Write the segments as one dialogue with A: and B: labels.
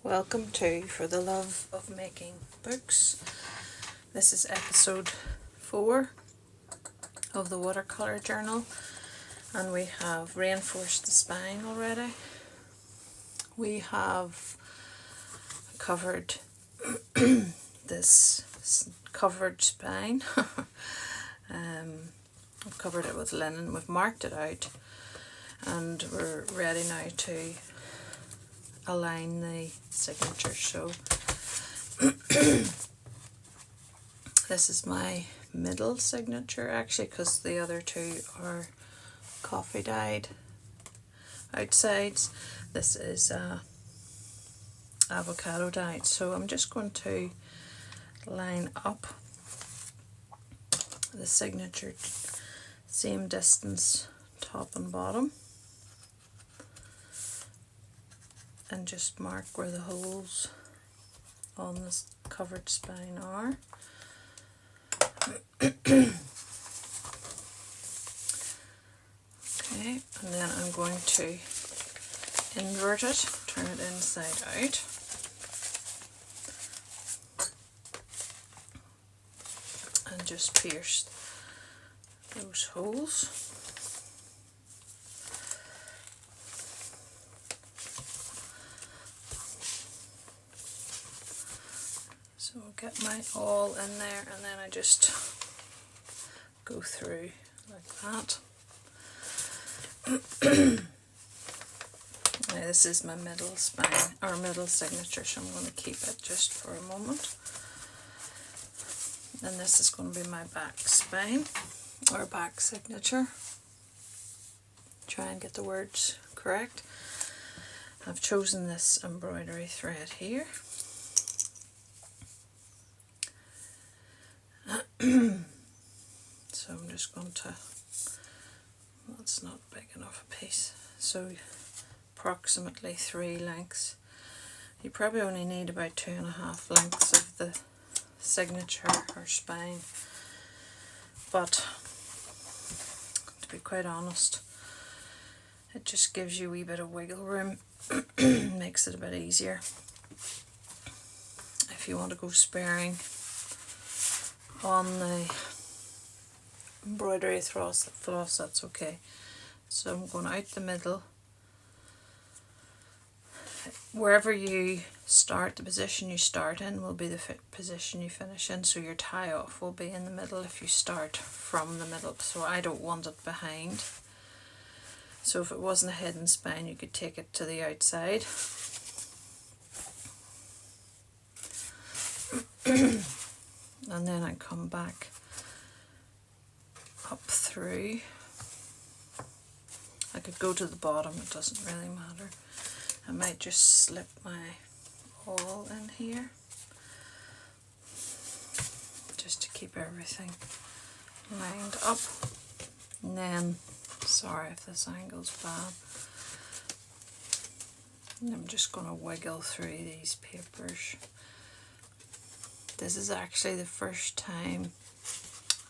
A: Welcome to For the Love of Making Books. This is episode 4 of the watercolour journal, and we have reinforced the spine already. We have covered this covered spine. I've covered it with linen, we've marked it out, and we're ready now to align the signature. So this is my middle signature actually, because the other two are coffee dyed outsides. This is avocado dyed. So I'm just going to line up the signature same distance top and bottom, and just mark where the holes on this covered spine are. Okay, and then I'm going to invert it, turn it inside out. And just pierce those holes. So I'll get my awl in there, and then I just go through like that. Now this is my middle spine, or middle signature, so I'm going to keep it just for a moment. And this is going to be my back spine, or back signature. Try and get the words correct. I've chosen this embroidery thread here. So I'm just going to, that's not big enough a piece, so approximately 3 lengths. You probably only need about 2.5 lengths of the signature or spine, but to be quite honest, it just gives you a wee bit of wiggle room. Makes it a bit easier. If you want to go sparing on the embroidery floss, that's okay. So I'm going out the middle. Wherever you start, the position you start in will be the position you finish in, so your tie off will be in the middle if you start from the middle. So I don't want it behind. So if it wasn't a hidden spine, you could take it to the outside. And then I come back up through. I could go to the bottom, it doesn't really matter. I might just slip my awl in here just to keep everything lined up. And then, sorry if this angle's bad, and I'm just going to wiggle through these papers. This is actually the first time,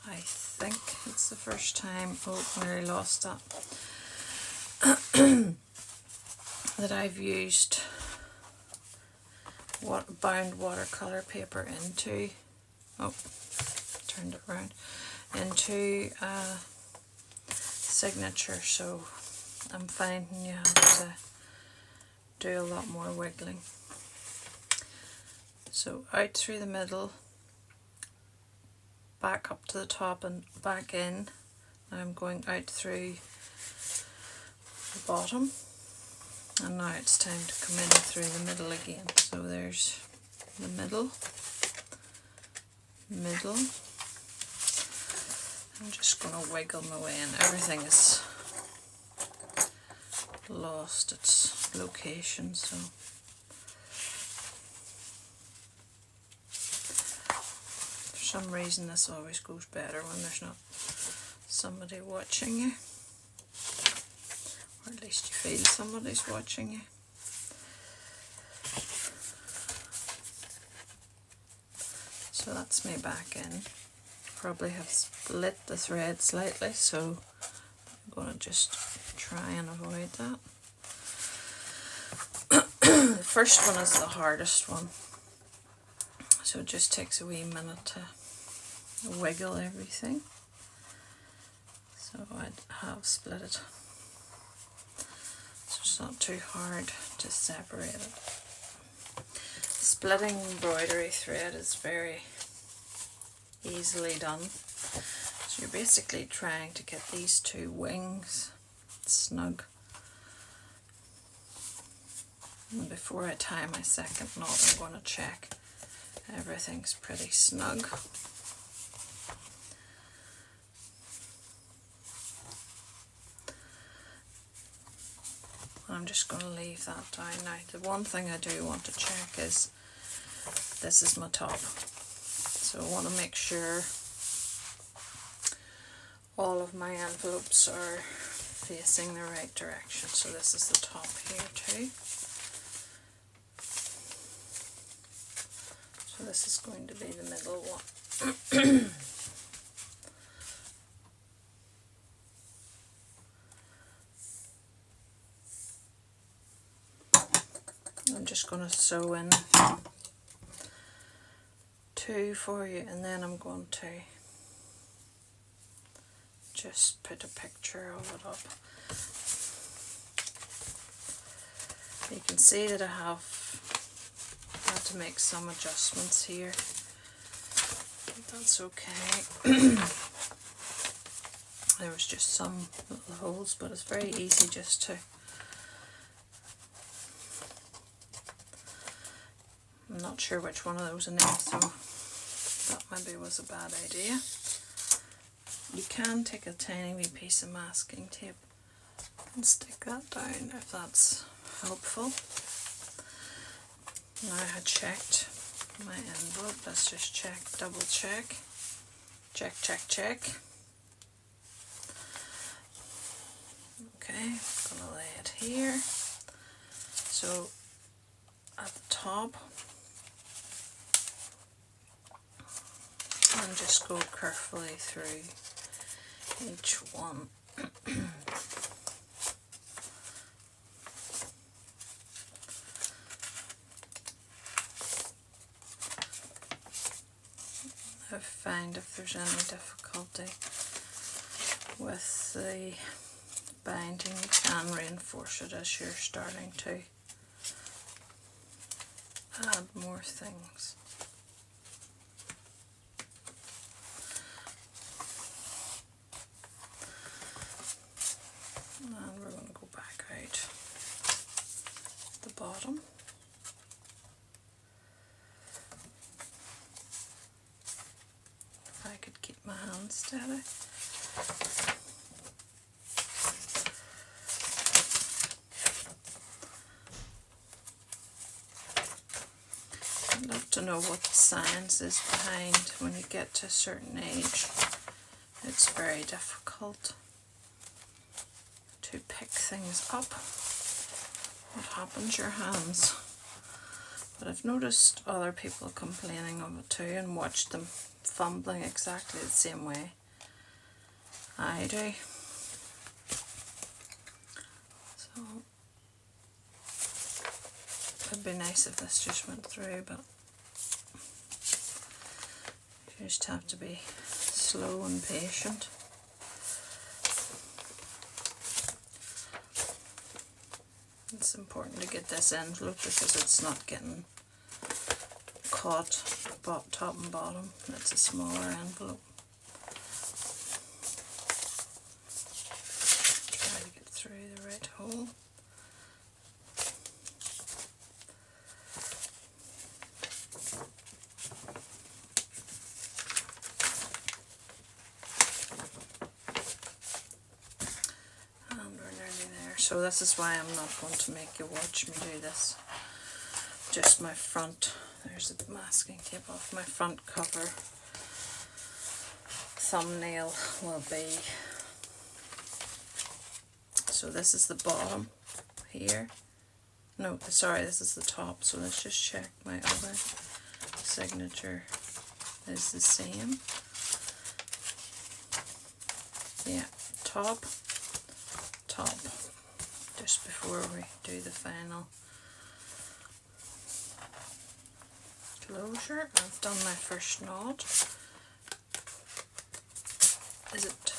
A: I think it's the first time, oh, I nearly lost that, that I've used bound watercolour paper into, oh, turned it around, into a signature, so I'm finding you have to do a lot more wiggling. So out through the middle, back up to the top and back in. Now I'm going out through the bottom, and now it's time to come in through the middle again. So there's the middle. I'm just going to wiggle my way in. Everything is lost its location, so for some reason this always goes better when there's not somebody watching you, or at least you feel somebody's watching you. So that's me back in. Probably have split the thread slightly, so I'm going to just try and avoid that. The first one is the hardest one, so it just takes a wee minute to wiggle everything. So I have split it, so it's not too hard to separate it. Splitting embroidery thread is very easily done. So you're basically trying to get these two wings snug. And before I tie my second knot, I'm going to check everything's pretty snug. I'm just going to leave that down now. The one thing I do want to check is this is my top. So I want to make sure all of my envelopes are facing the right direction. So this is the top here too. So this is going to be the middle one. I'm just going to sew in two for you, and then I'm going to just put a picture of it up. You can see that I have had to make some adjustments here, but that's okay. There was just some little holes, but it's very easy just to... I'm not sure which one of those in there, so that maybe was a bad idea. You can take a tiny wee piece of masking tape and stick that down if that's helpful. Now I had checked my envelope, let's just check, double check, check, check, check. Okay, I'm going to lay it here. So at the top, and just go carefully through each one. I find if there's any difficulty with the binding, you can reinforce it as you're starting to add more things. And we're going to go back out the bottom. If I could keep my hands steady. I'd love to know what the science is behind when you get to a certain age. It's very difficult to pick things up. What happens to your hands? But I've noticed other people complaining of it too and watched them fumbling exactly the same way I do. So it'd be nice if this just went through, but you just have to be slow and patient. It's important to get this envelope because it's not getting caught top and bottom. It's a smaller envelope. Try to get through the right hole. So this is why I'm not going to make you watch me do this. Just my front, there's the masking tape off, my front cover thumbnail will be, so this is the bottom here, no sorry, this is the top, so let's just check my other signature is the same. Yeah, top, just before we do the final closure. I've done my first knot. Is it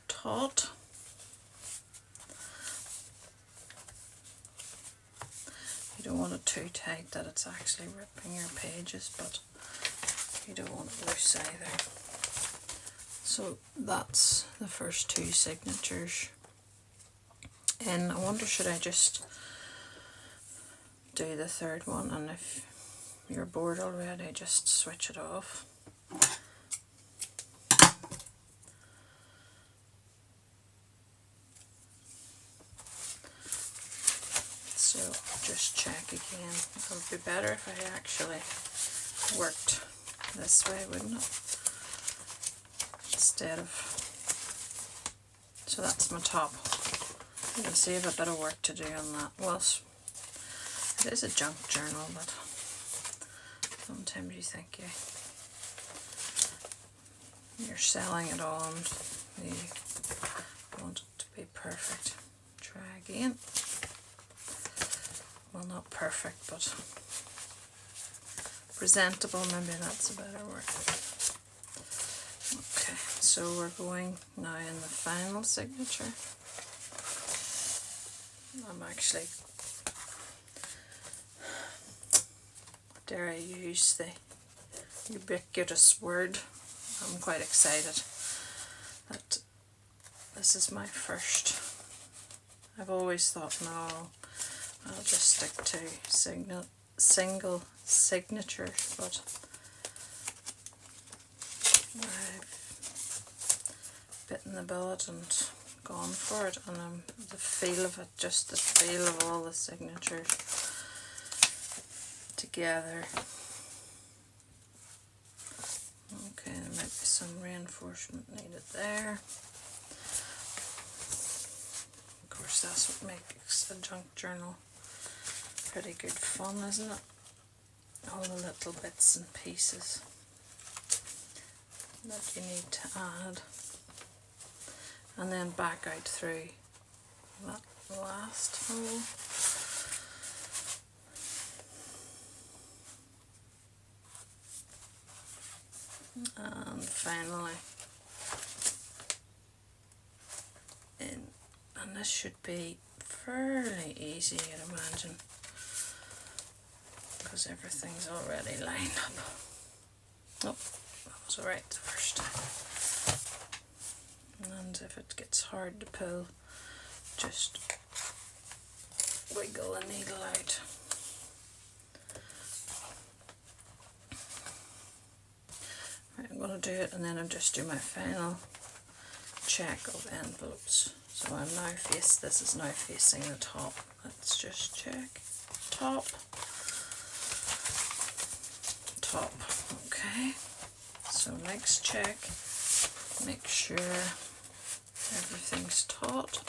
A: taut? You don't want it too tight that it's actually ripping your pages, but you don't want it loose either. So that's the first two signatures. And I wonder, should I just do the third one, and if you're bored already, just switch it off. So just check again. It would be better if I actually worked this way, wouldn't it? Instead of, so that's my top. You can see I have a bit of work to do on that. Well, it is a junk journal, but sometimes you think you're selling it on, you want it to be perfect. Try again. Well, not perfect, but presentable, maybe that's a better word. Okay, so we're going now in the final signature. I'm actually, dare I use the ubiquitous word, I'm quite excited that this is my first. I've always thought, no, I'll just stick to single signatures, but I've bitten the bullet and gone for it, and the feel of it, just the feel of all the signatures together. Okay, there might be some reinforcement needed there. Of course, that's what makes a junk journal pretty good fun, isn't it? All the little bits and pieces that you need to add, and then back out through that last hole. And finally in, and this should be fairly easy, I'd imagine, because everything's already lined up. Oh, that was alright the first time. And if it gets hard to pull, just wiggle the needle out. Right, I'm going to do it, and then I'll just do my final check of envelopes. So I'm now this is now facing the top. Let's just check. Top. Top. Okay. So next check. Make sure everything's taut.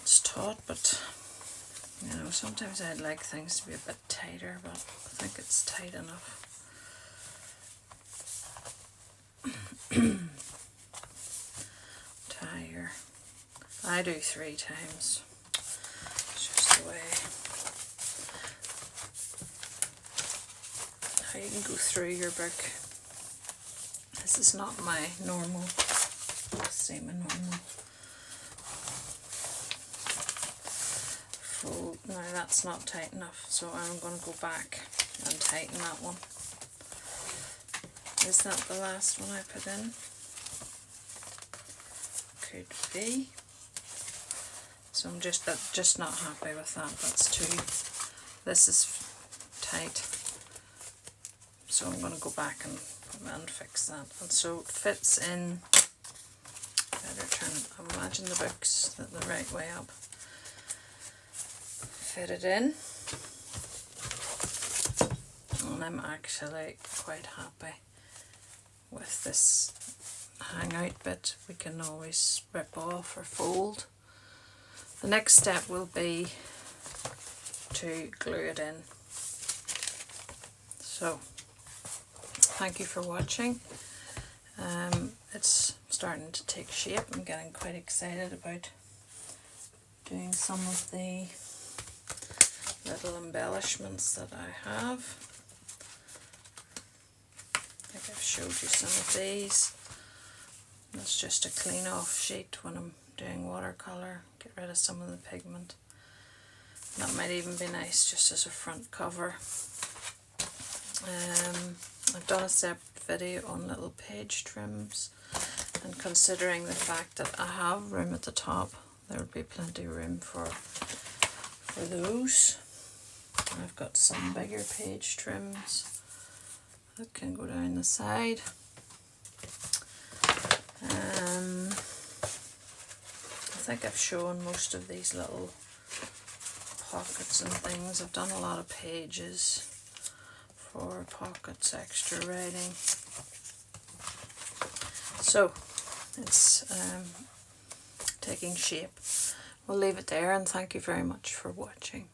A: It's taut, but you know, sometimes I'd like things to be a bit tighter, but I think it's tight enough. Tire. I do 3 times. It's just the way how you can go through your book. This is not my normal. Let's see my normal fold. Now that's not tight enough, so I'm going to go back and tighten that one. Is that the last one I put in? Could be. So I'm just not happy with that. That's too. This is tight. So I'm going to go back and fix that. And so it fits in. Better turn it. Imagine the books the right way up. Fit it in. And I'm actually quite happy with this hangout bit. We can always rip off or fold. The next step will be to glue it in. So thank you for watching. It's starting to take shape. I'm getting quite excited about doing some of the little embellishments that I have. I think I've showed you some of these. That's just a clean off sheet when I'm doing watercolour, get rid of some of the pigment. That might even be nice just as a front cover. I've done a separate video on little page trims, and considering the fact that I have room at the top, there would be plenty of room for those. I've got some bigger page trims that can go down the side. I think I've shown most of these little pockets and things. I've done a lot of pages for pockets, extra writing. So it's taking shape. We'll leave it there, and thank you very much for watching.